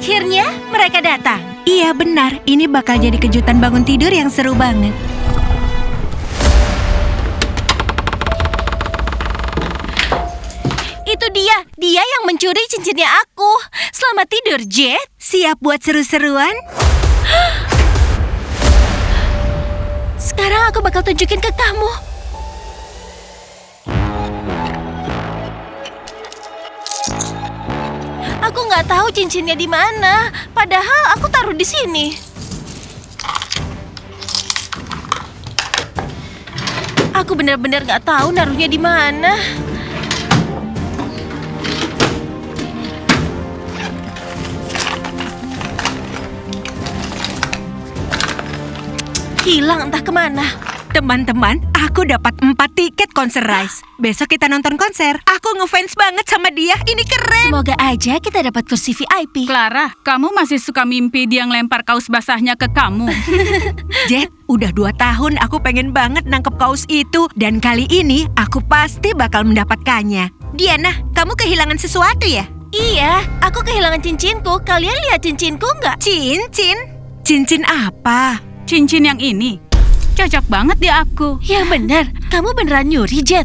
Akhirnya mereka datang. Iya benar, ini bakal jadi kejutan bangun tidur yang seru banget. Itu dia yang mencuri cincinnya aku. Selamat tidur, Jet. Siap buat seru-seruan? Sekarang aku bakal tunjukin ke kamu. Aku nggak tahu cincinnya di mana. Padahal aku taruh di sini. Aku benar-benar nggak tahu naruhnya di mana. Hilang entah kemana. Teman-teman, aku dapat 4 tiket konser Rise. Besok kita nonton konser. Aku ngefans banget sama dia, ini keren. Semoga aja kita dapat kursi VIP. Clara, kamu masih suka mimpi dia ngelempar kaos basahnya ke kamu? Jet, udah 2 tahun aku pengen banget nangkep kaos itu. Dan kali ini aku pasti bakal mendapatkannya. Diana, kamu kehilangan sesuatu ya? Iya, aku kehilangan cincinku. Kalian lihat cincinku nggak? Cincin? Cincin apa? Cincin yang ini cocok banget di aku. Ya benar, kamu beneran nyuri, Jet.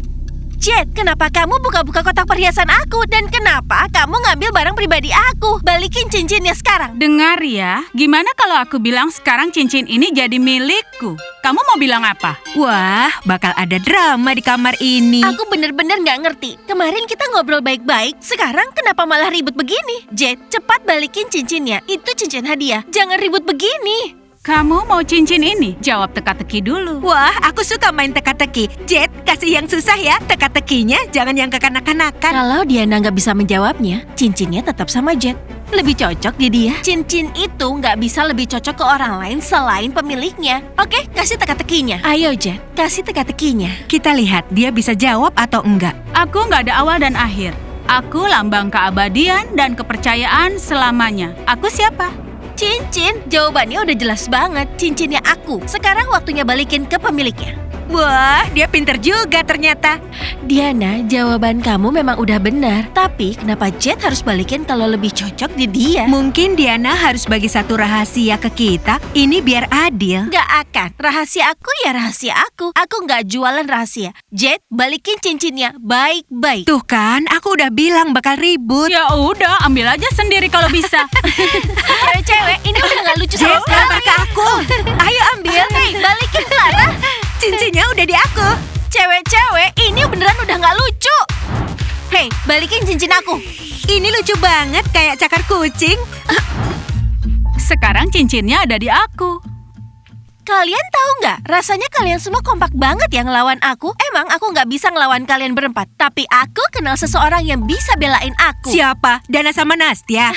Jet, kenapa kamu buka-buka kotak perhiasan aku? Dan kenapa kamu ngambil barang pribadi aku? Balikin cincinnya sekarang. Dengar ya, gimana kalau aku bilang sekarang cincin ini jadi milikku? Kamu mau bilang apa? Wah, bakal ada drama di kamar ini. Aku bener-bener nggak ngerti. Kemarin kita ngobrol baik-baik, sekarang kenapa malah ribut begini? Jet, cepat balikin cincinnya. Itu cincin hadiah. Jangan ribut begini. Kamu mau cincin ini? Jawab teka-teki dulu. Wah, aku suka main teka-teki. Jet, kasih yang susah ya. Teka-tekinya jangan yang kekanak-kanakan. Kalau Diana nggak bisa menjawabnya, cincinnya tetap sama Jet. Lebih cocok di dia. Cincin itu nggak bisa lebih cocok ke orang lain selain pemiliknya. Oke, kasih teka-tekinya. Ayo Jet, kasih teka-tekinya. Kita lihat dia bisa jawab atau enggak. Aku nggak ada awal dan akhir. Aku lambang keabadian dan kepercayaan selamanya. Aku siapa? Cincin, jawabannya udah jelas banget. Cincinnya aku. Sekarang waktunya balikin ke pemiliknya. Wah, dia pinter juga ternyata. Diana, jawaban kamu memang udah benar. Tapi kenapa Jet harus balikin kalau lebih cocok di dia? Mungkin Diana harus bagi satu rahasia ke kita. Ini biar adil. Nggak akan. Rahasia aku ya rahasia aku. Aku nggak jualan rahasia. Jet, balikin cincinnya baik-baik. Tuh kan, aku udah bilang bakal ribut. Ya udah, ambil aja sendiri kalau bisa. Cewek-cewek, ini udah nggak lucu Jet, sama sekali. lempar ke aku. Ayo ambil. Hei, balikin Clara. Cincinnya udah di aku. Cewek-cewek, ini beneran udah nggak lucu. Hei, balikin cincin aku. Ini lucu banget kayak cakar kucing. Sekarang cincinnya ada di aku. Kalian tahu nggak? Rasanya kalian semua kompak banget ya ngelawan aku. Emang aku nggak bisa ngelawan kalian berempat. Tapi aku kenal seseorang yang bisa belain aku. Siapa? Dana sama Nastya.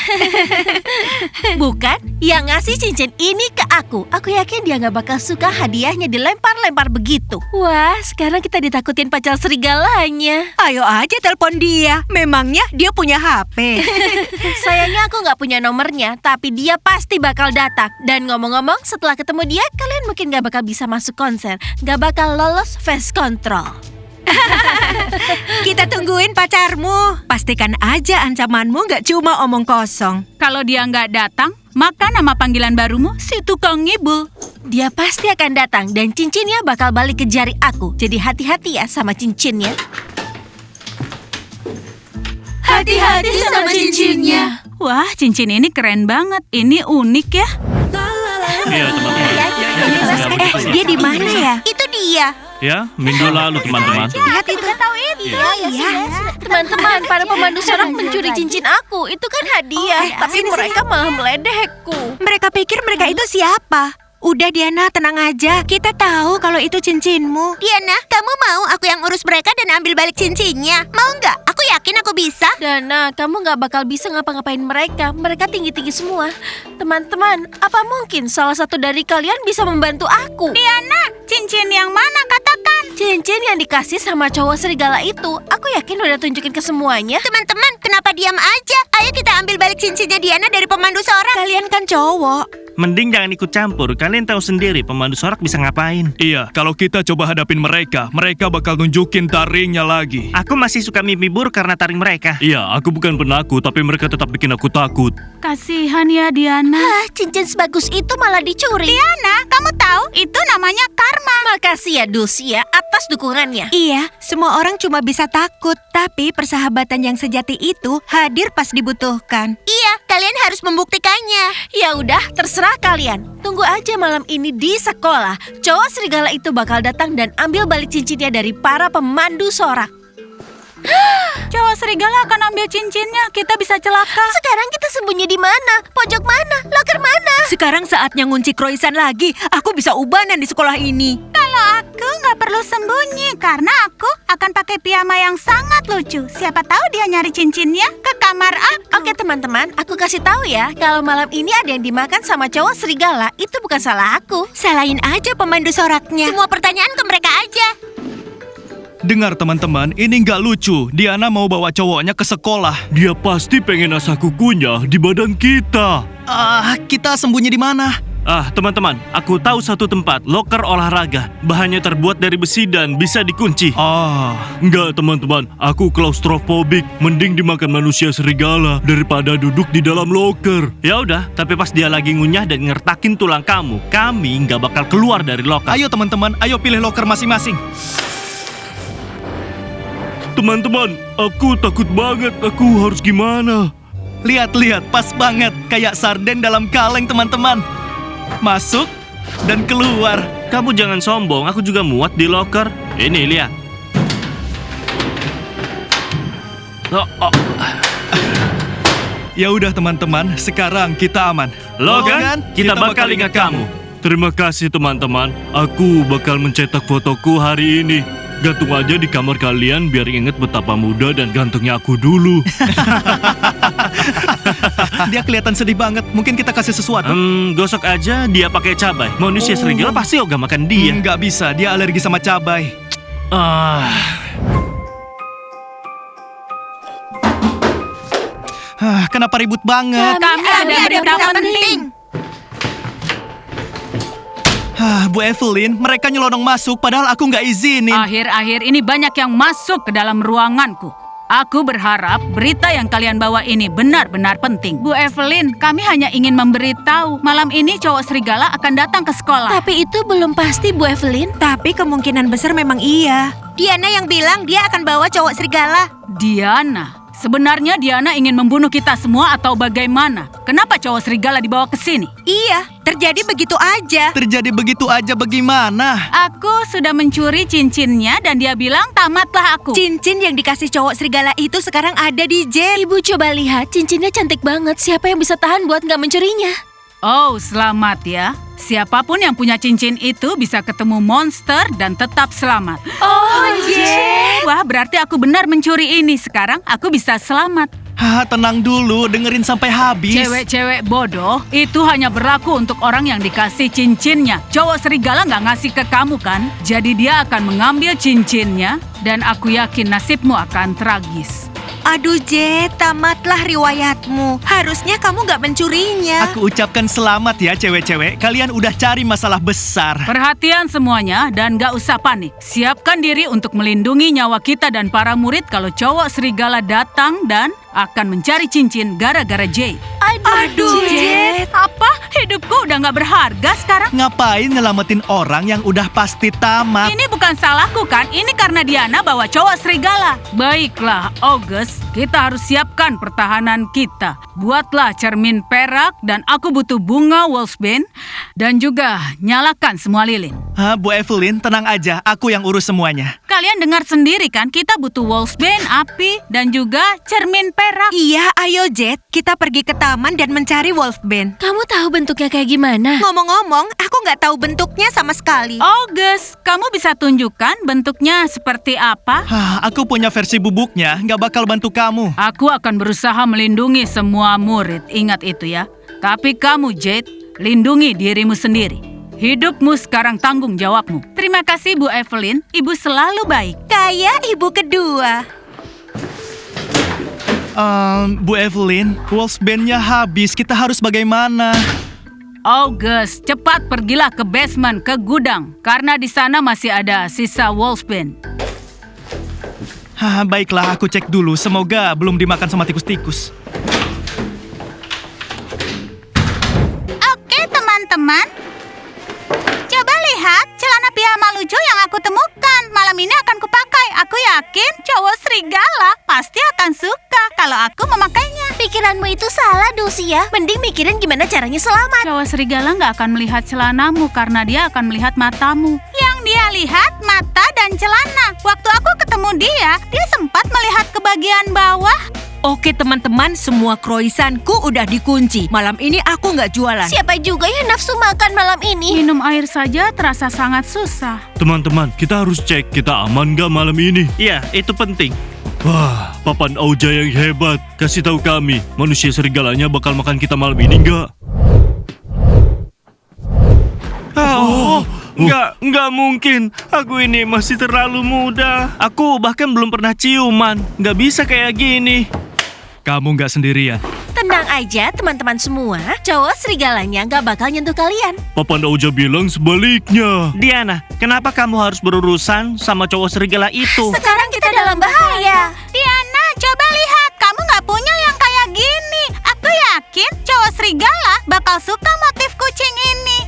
Bukan? Yang ngasih cincin ini ke aku. Aku yakin dia nggak bakal suka hadiahnya dilempar-lempar begitu. Wah, sekarang kita ditakutin pacar serigalanya. Ayo aja telepon dia. Memangnya dia punya HP. Sayangnya aku nggak punya nomornya, tapi dia pasti bakal datang. Dan ngomong-ngomong, setelah ketemu dia, kalian mungkin nggak bakal bisa masuk konser. Nggak bakal lolos face control. Kita tungguin pacarmu. Pastikan aja ancamanmu nggak cuma omong kosong. Kalau dia nggak datang, maka nama panggilan barumu si tukang ngibul. Dia pasti akan datang dan cincinnya bakal balik ke jari aku. Jadi hati-hati ya sama cincinnya. Hati-hati sama cincinnya. Wah, cincin ini keren banget. Ini unik ya. Iya, teman-teman. Dia di mana ya? Itu dia. Ya, minggu lalu teman-teman. Lihat itu. Iya. Teman-teman, para pemandu sorak mencuri cincin aku. Itu kan hadiah, tapi mereka malah meledekku. Mereka pikir mereka itu siapa? Udah Diana, tenang aja. Kita tahu kalau itu cincinmu. Diana, kamu mau aku yang urus mereka dan ambil balik cincinnya? Mau nggak? Aku yakin aku bisa. Dana, kamu nggak bakal bisa ngapa-ngapain mereka. Mereka tinggi-tinggi semua. Teman-teman, apa mungkin salah satu dari kalian bisa membantu aku? Diana, cincin yang mana katakan? Cincin yang dikasih sama cowok serigala itu. Aku yakin udah tunjukin ke semuanya. Teman-teman, kenapa diam aja? Ayo kita ambil balik cincinnya Diana dari pemandu sorak. Kalian kan cowok. Mending jangan ikut campur. Kalian tahu sendiri pemandu sorak bisa ngapain. Iya, kalau kita coba hadapin mereka, mereka bakal nunjukin taringnya lagi. Aku masih suka mimpi buruk karena taring mereka. Iya, aku bukan penakut, tapi mereka tetap bikin aku takut. Kasihan ya Diana. Ah, cincin sebagus itu malah dicuri. Diana, kamu tahu itu namanya karma. Makasih ya Dulcia atas dukungannya. Iya, semua orang cuma bisa takut, tapi persahabatan yang sejati itu hadir pas dibutuhkan. Iya, kalian harus membuktikannya. Ya udah, terserah kalian. Tunggu aja malam ini di sekolah. Cowok serigala itu bakal datang dan ambil balik cincinnya dari para pemandu sorak. Cowok serigala akan ambil cincinnya, kita bisa celaka. Sekarang kita sembunyi di mana? Pojok mana? Loker mana? Sekarang saatnya ngunci Croissant lagi. Aku bisa ubanan di sekolah ini. Kalau aku nggak perlu sembunyi, karena aku akan pakai piyama yang sangat lucu. Siapa tahu dia nyari cincinnya ke kamar aku. Oke teman-teman, aku kasih tahu ya, kalau malam ini ada yang dimakan sama cowok serigala, itu bukan salah aku. Salahin aja pemandu soraknya. Semua pertanyaan ke mereka aja. Dengar teman-teman, ini nggak lucu. Diana mau bawa cowoknya ke sekolah. Dia pasti pengen asah kukunya di badan kita. Kita sembunyi di mana? Teman-teman, aku tahu satu tempat, loker olahraga. Bahannya terbuat dari besi dan bisa dikunci. Enggak teman-teman, aku klaustrofobik. Mending dimakan manusia serigala daripada duduk di dalam loker. Ya udah, tapi pas dia lagi ngunyah dan ngertakin tulang kamu, kami nggak bakal keluar dari loker. Ayo teman-teman, ayo pilih loker masing-masing. Teman-teman, aku takut banget. Aku harus gimana? Lihat-lihat, pas banget. Kayak sarden dalam kaleng teman-teman. Masuk dan keluar. Kamu jangan sombong, aku juga muat di loker. Ini, lihat. Ya udah teman-teman, sekarang kita aman. Logan, kita bakal ingat kamu. Terima kasih teman-teman. Aku bakal mencetak fotoku hari ini. Gantung aja di kamar kalian biar inget betapa muda dan gantengnya aku dulu. Dia kelihatan sedih banget. Mungkin kita kasih sesuatu. Gosok aja dia pakai cabai. Manusia serigala pasti ogah makan dia. Nggak bisa, dia alergi sama cabai. Kenapa ribut banget? Kami ada berita penting. Bu Evelyn, mereka nyelonong masuk padahal aku nggak izinin. Akhir-akhir ini banyak yang masuk ke dalam ruanganku. Aku berharap berita yang kalian bawa ini benar-benar penting. Bu Evelyn, kami hanya ingin memberitahu malam ini cowok serigala akan datang ke sekolah. Tapi itu belum pasti Bu Evelyn. Tapi kemungkinan besar memang iya. Diana yang bilang dia akan bawa cowok serigala. Diana? Sebenarnya Diana ingin membunuh kita semua atau bagaimana? Kenapa cowok serigala dibawa ke sini? Iya, terjadi begitu aja. Terjadi begitu aja bagaimana? Aku sudah mencuri cincinnya dan dia bilang tamatlah aku. Cincin yang dikasih cowok serigala itu sekarang ada di Jet. Ibu coba lihat, cincinnya cantik banget. Siapa yang bisa tahan buat nggak mencurinya? Oh, selamat ya. Siapapun yang punya cincin itu bisa ketemu monster dan tetap selamat. Oh, Jet. Wah, berarti aku benar mencuri ini. Sekarang aku bisa selamat. Tenang dulu, dengerin sampai habis. Cewek-cewek bodoh, itu hanya berlaku untuk orang yang dikasih cincinnya. Cowok serigala nggak ngasih ke kamu kan? Jadi dia akan mengambil cincinnya dan aku yakin nasibmu akan tragis. Aduh Jet, tamatlah riwayatmu. Harusnya kamu gak mencurinya. Aku ucapkan selamat ya cewek-cewek. Kalian udah cari masalah besar. Perhatian semuanya dan gak usah panik. Siapkan diri untuk melindungi nyawa kita dan para murid kalau cowok serigala datang dan akan mencari cincin gara-gara Jay. Aduh Jet. Apa? Hidupku udah gak berharga sekarang? Ngapain nyelamatin orang yang udah pasti tamat? Ini bukan salahku kan? Ini karena Diana bawa cowok serigala. Baiklah, August. Kita harus siapkan pertahanan kita. Buatlah cermin perak dan aku butuh bunga wolfsbane dan juga nyalakan semua lilin. Bu Evelyn, tenang aja. Aku yang urus semuanya. Kalian dengar sendiri kan? Kita butuh wolfsbane, api, dan juga cermin perak. Iya, ayo Jet. Kita pergi ke taman dan mencari wolfbane. Kamu tahu bentuknya kayak gimana? Ngomong-ngomong, aku gak tahu bentuknya sama sekali. August, kamu bisa tunjukkan bentuknya seperti apa? Aku punya versi bubuknya. Nggak bakal bantu kamu. Aku akan berusaha melindungi semua murid. Ingat itu ya. Tapi kamu, Jade, lindungi dirimu sendiri. Hidupmu sekarang tanggung jawabmu. Terima kasih Bu Evelyn, Ibu selalu baik. Kayak ibu kedua. Bu Evelyn, wolfsbane-nya habis. Kita harus bagaimana? August, cepat pergilah ke basement, ke gudang. Karena di sana masih ada sisa Wolfsbane. Baiklah, aku cek dulu. Semoga belum dimakan sama tikus-tikus. Oke, teman-teman. Coba lihat celana piyama lucu yang aku temukan. Malam ini akan kupakai. Aku yakin cowok serigala pasti akan suka kalau aku memakainya. Pikiranmu itu salah, Dulcia. Mending mikirin gimana caranya selamat. Cowok serigala nggak akan melihat celanamu karena dia akan melihat matamu. Yang dia lihat mata dan celana. Waktu aku ketemu dia sempat melihat ke bagian bawah. Oke teman-teman, semua croissantku udah dikunci. Malam ini aku nggak jualan. Siapa juga yang nafsu makan malam ini? Minum air saja terasa sangat susah. Teman-teman, kita harus cek kita aman gak malam ini. Iya, itu penting. Wah, Papan Auja yang hebat. Kasih tahu kami, manusia serigalanya bakal makan kita malam ini nggak? Nggak mungkin. Aku ini masih terlalu muda. Aku bahkan belum pernah ciuman. Nggak bisa kayak gini. Kamu nggak sendirian. Tenang aja teman-teman semua, cowok serigalanya nggak bakal nyentuh kalian. Papan Auja bilang sebaliknya. Diana, kenapa kamu harus berurusan sama cowok serigala itu? Sekarang kita dalam bahaya. Diana, coba lihat. Kamu nggak punya yang kayak gini. Aku yakin cowok serigala bakal suka motif kucing ini.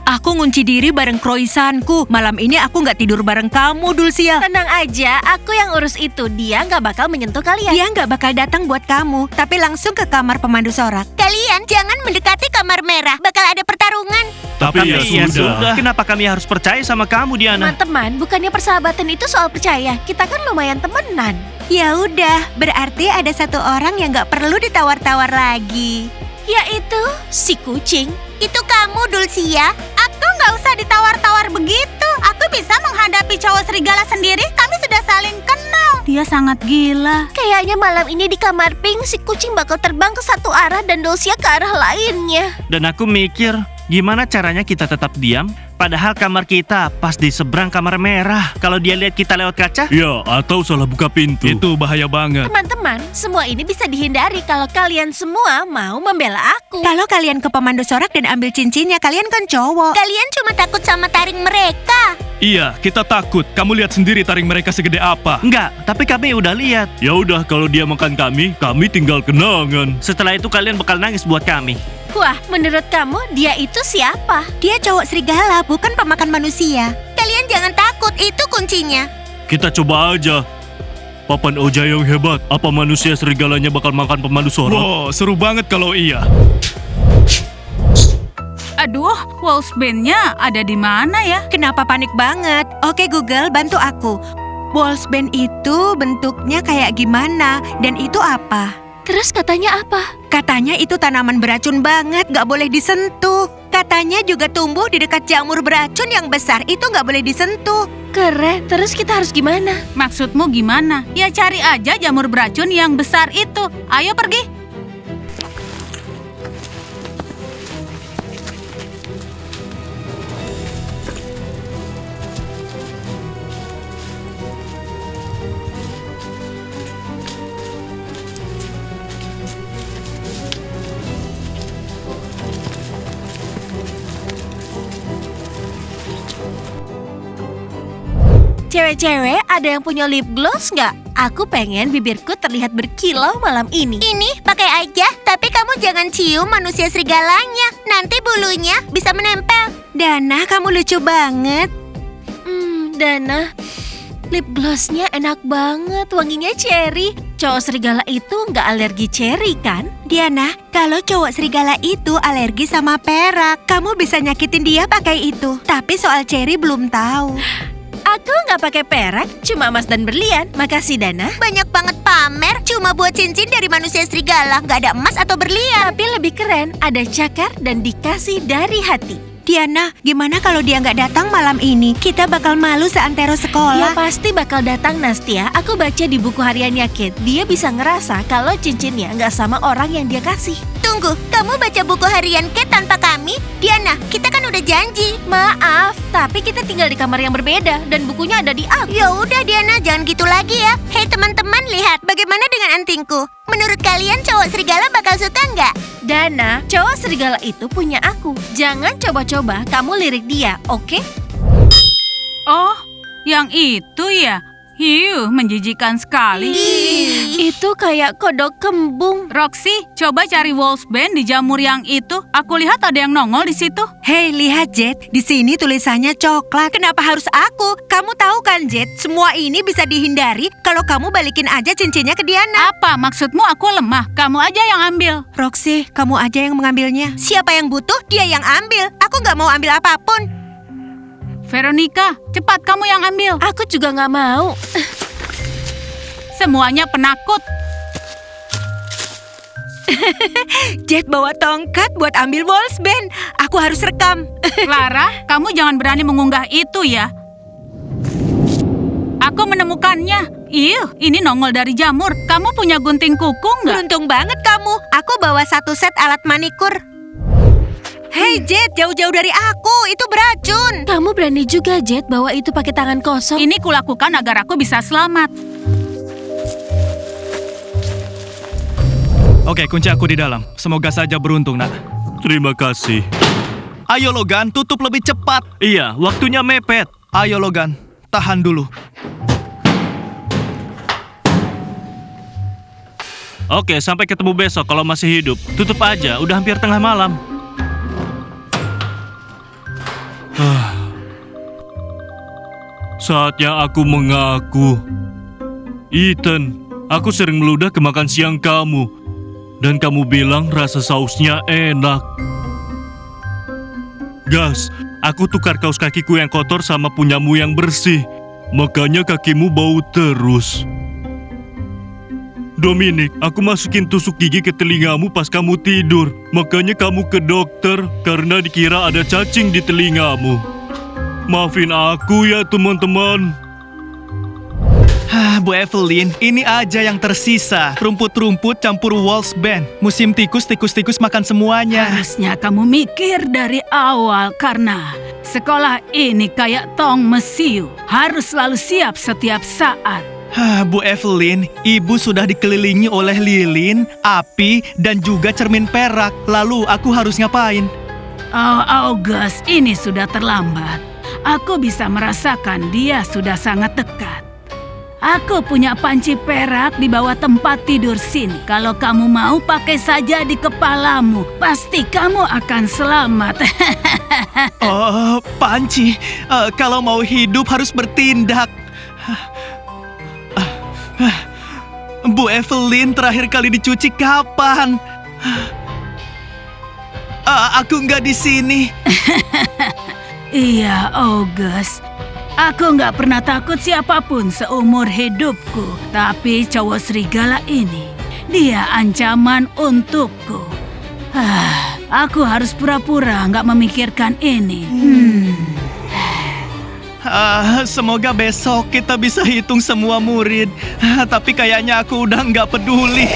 Aku ngunci diri bareng croissantku. Malam ini aku nggak tidur bareng kamu, Dulcia. Tenang aja, aku yang urus itu. Dia nggak bakal menyentuh kalian. Dia nggak bakal datang buat kamu, tapi langsung ke kamar pemandu sorak. Kalian jangan mendekati kamar merah. Bakal ada pertarungan. Tapi ya sudah. Kenapa kami harus percaya sama kamu, Diana? Teman-teman, bukannya persahabatan itu soal percaya. Kita kan lumayan temenan. Ya udah, berarti ada satu orang yang nggak perlu ditawar-tawar lagi. Yaitu si kucing. Itu kamu, Dulcia. Aku nggak usah ditawar-tawar begitu. Aku bisa menghadapi cowok serigala sendiri. Kami sudah saling kenal. Dia sangat gila. Kayaknya malam ini di kamar Pink, si kucing bakal terbang ke satu arah dan Dulcia ke arah lainnya. Dan aku mikir, gimana caranya kita tetap diam? Padahal kamar kita pas di seberang kamar merah. Kalau dia lihat kita lewat kaca, Ya, atau salah buka pintu. itu bahaya banget. Teman-teman, semua ini bisa dihindari kalau kalian semua mau membela aku. Kalau kalian ke pemandu sorak dan ambil cincinnya, kalian kan cowok. Kalian cuma takut sama taring mereka. Iya, kita takut. Kamu lihat sendiri taring mereka segede apa. Enggak, tapi kami udah lihat. Ya udah, kalau dia makan kami tinggal kenangan. Setelah itu kalian bakal nangis buat kami. Wah, menurut kamu dia itu siapa? Dia cowok serigala, bukan pemakan manusia. Kalian jangan takut, itu kuncinya. Kita coba aja. Papan Auja yang hebat. Apa manusia serigalanya bakal makan pemandu sorak? Wow, seru banget kalau iya. Aduh, Wolfsbane-nya ada di mana ya? Kenapa panik banget? Oke Google, bantu aku. Wolfsbane itu bentuknya kayak gimana? Dan itu apa? Terus katanya apa? Katanya itu tanaman beracun banget, gak boleh disentuh. Katanya juga tumbuh di dekat jamur beracun yang besar, itu gak boleh disentuh. Keren, terus kita harus gimana? Maksudmu gimana? Ya cari aja jamur beracun yang besar itu. Ayo pergi. Cewek-cewek, ada yang punya lip gloss nggak? Aku pengen bibirku terlihat berkilau malam ini. Ini pakai aja, tapi kamu jangan cium manusia serigalanya. Nanti bulunya bisa menempel. Dana, kamu lucu banget. Dana, lip glossnya enak banget, wanginya cherry. Cowok serigala itu nggak alergi cherry kan? Diana, kalau cowok serigala itu alergi sama perak, kamu bisa nyakitin dia pakai itu. Tapi soal cherry belum tahu. Aku nggak pakai perak, cuma emas dan berlian. Makasih Dana. Banyak banget pamer cuma buat cincin dari manusia serigala. Nggak ada emas atau berlian. Tapi lebih keren, ada cakar dan dikasih dari hati. Diana, gimana kalau dia nggak datang malam ini? Kita bakal malu seantero Dia sekolah. pasti bakal datang Nastia. Aku baca di buku hariannya Kate. Dia bisa ngerasa kalau cincinnya nggak sama orang yang dia kasih. Tunggu, kamu baca buku harian Kate tanpa kami? Diana, kita kan udah janji. Maaf, tapi kita tinggal di kamar yang berbeda dan bukunya ada di aku. Ya udah Diana, jangan gitu lagi ya. Hei teman-teman, lihat bagaimana dengan antingku. Menurut kalian cowok serigala bakal suka nggak? Dana, cowok serigala itu punya aku. Jangan coba-coba kamu lirik dia, oke? Oh, yang itu ya? Hiu, menjijikan sekali. Itu kayak kodok kembung. Roxy, coba cari Wolfsbane di jamur yang itu. Aku lihat ada yang nongol di situ. Hei, lihat Jet, di sini tulisannya coklat. Kenapa harus aku? Kamu tahu kan Jet, semua ini bisa dihindari kalau kamu balikin aja cincinnya ke Diana. Apa maksudmu aku lemah? Kamu aja yang ambil. Roxy, kamu aja yang mengambilnya. Siapa yang butuh, dia yang ambil. Aku nggak mau ambil apapun. Veronica, cepat kamu yang ambil. Aku juga nggak mau. Semuanya penakut. Jet bawa tongkat buat ambil Wolfsbane. Aku harus rekam. Clara, kamu jangan berani mengunggah itu ya. Aku menemukannya. Ini nongol dari jamur. Kamu punya gunting kuku nggak? Beruntung banget kamu. Aku bawa 1 set alat manikur. Hei Jet, jauh-jauh dari aku. Itu beracun. Kamu berani juga, Jet, bawa itu pakai tangan kosong. Ini kulakukan agar aku bisa selamat. Oke, kunci aku di dalam. Semoga saja beruntung, nak. Terima kasih. Ayo Logan, tutup lebih cepat. Iya, waktunya mepet. Ayo Logan, tahan dulu. Oke, sampai ketemu besok kalau masih hidup. Tutup aja, udah hampir tengah malam. Saatnya aku mengaku. Ethan, aku sering meludah ke makan siang kamu. Dan kamu bilang rasa sausnya enak. Gas, aku tukar kaos kakiku yang kotor sama punyamu yang bersih. Makanya kakimu bau terus. Dominic, aku masukin tusuk gigi ke telingamu pas kamu tidur. Makanya kamu ke dokter karena dikira ada cacing di telingamu. Maafin aku ya teman-teman. Bu Evelyn, ini aja yang tersisa. Rumput-rumput campur Wolfsbane. Musim tikus, tikus-tikus makan semuanya. Harusnya kamu mikir dari awal karena sekolah ini kayak tong mesiu. Harus selalu siap setiap saat. Bu Evelyn, ibu sudah dikelilingi oleh lilin, api, dan juga cermin perak. Lalu aku harus ngapain? Oh, August, ini sudah terlambat. Aku bisa merasakan dia sudah sangat dekat. Aku punya panci perak di bawah tempat tidur sini. Kalau kamu mau, pakai saja di kepalamu. Pasti kamu akan selamat. Oh, panci. Kalau mau hidup harus bertindak. Bu Evelyn terakhir kali dicuci kapan? Aku nggak di sini. Iya, August. Aku nggak pernah takut siapapun seumur hidupku. Tapi cowok serigala ini, dia ancaman untukku. Aku harus pura-pura nggak memikirkan ini. Semoga besok kita bisa hitung semua murid. Tapi kayaknya aku udah nggak peduli.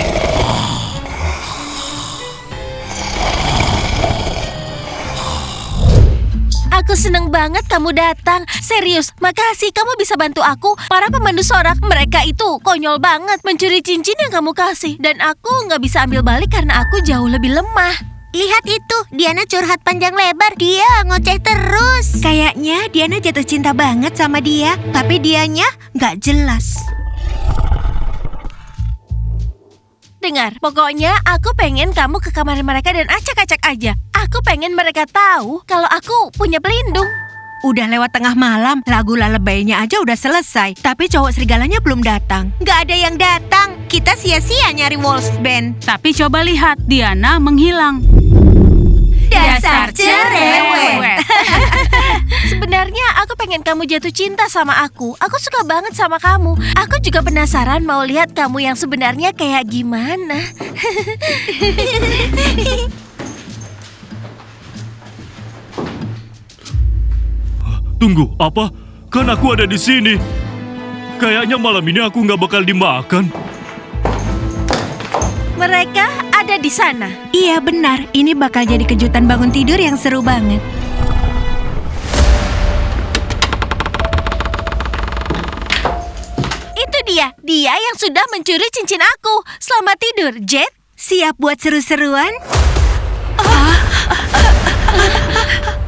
Aku seneng banget kamu datang. Serius, makasih kamu bisa bantu aku. Para pemandu sorak, mereka itu konyol banget mencuri cincin yang kamu kasih. Dan aku nggak bisa ambil balik karena aku jauh lebih lemah. Lihat itu, Diana curhat panjang lebar. Dia ngoceh terus. Kayaknya Diana jatuh cinta banget sama dia, tapi dianya nggak jelas. Dengar, pokoknya aku pengen kamu ke kamar mereka dan acak-acak aja. Aku pengen mereka tahu kalau aku punya pelindung. Udah lewat tengah malam, lagu lalebaynya aja udah selesai. Tapi cowok serigalanya belum datang. Nggak ada yang datang. Kita sia-sia nyari Wolfsbane. Tapi coba lihat, Diana menghilang. Dasar cerewet. Sebenarnya aku pengen kamu jatuh cinta sama aku. Aku suka banget sama kamu. Aku juga penasaran mau lihat kamu yang sebenarnya kayak gimana. Tunggu, apa? Kan aku ada di sini. Kayaknya malam ini aku nggak bakal dimakan. Mereka ada di sana. Iya benar, ini bakal jadi kejutan bangun tidur yang seru banget. Itu dia yang sudah mencuri cincin aku. Selamat tidur, Jet. Siap buat seru-seruan?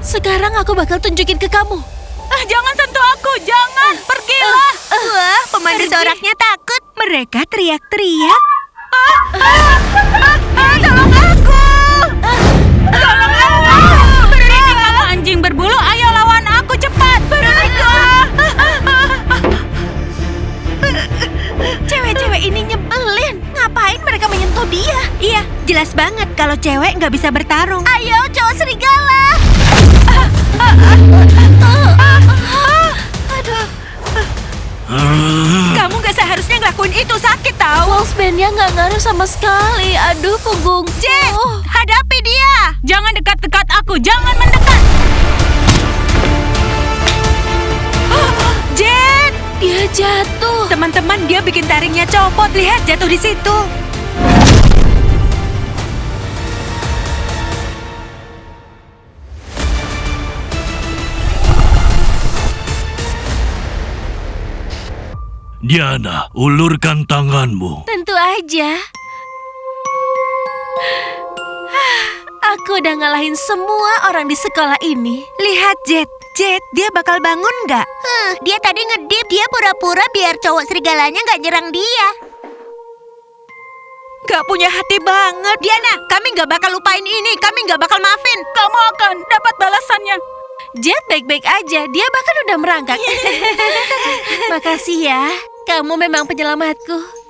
Sekarang aku bakal tunjukin ke kamu. Jangan sentuh aku, jangan. Pergilah. Wah, pemandu soraknya takut. Mereka teriak-teriak. Tolong aku. Tolong aku. Kamu anjing berbulu, ayo lawan aku cepat. Veronica. Cewek-cewek ini nyebelin. Ngapain mereka menyentuh dia? Iya, jelas banget kalau cewek nggak bisa bertarung. Ayo, cowok serigala. Aduh, Kamu nggak seharusnya ngelakuin itu, sakit tahu. Wolfsbane-nya nggak ngaruh sama sekali. Aduh, punggungku. Hadapi dia. Jangan dekat-dekat aku, jangan mendekat. Jet, Dia jatuh. teman-teman, dia bikin taringnya copot. Lihat, jatuh di situ. Diana, ulurkan tanganmu. Tentu aja. Aku udah ngalahin semua orang di sekolah ini. Lihat, Jet. Jet, dia bakal bangun nggak? Dia tadi ngedip. Dia pura-pura biar cowok serigalanya nggak nyerang dia. Gak punya hati banget. Diana, kami nggak bakal lupain ini. Kami nggak bakal maafin. Kamu akan dapat balasannya. Jet baik-baik aja. Dia bahkan udah merangkak. Makasih ya. Kamu memang penyelamatku.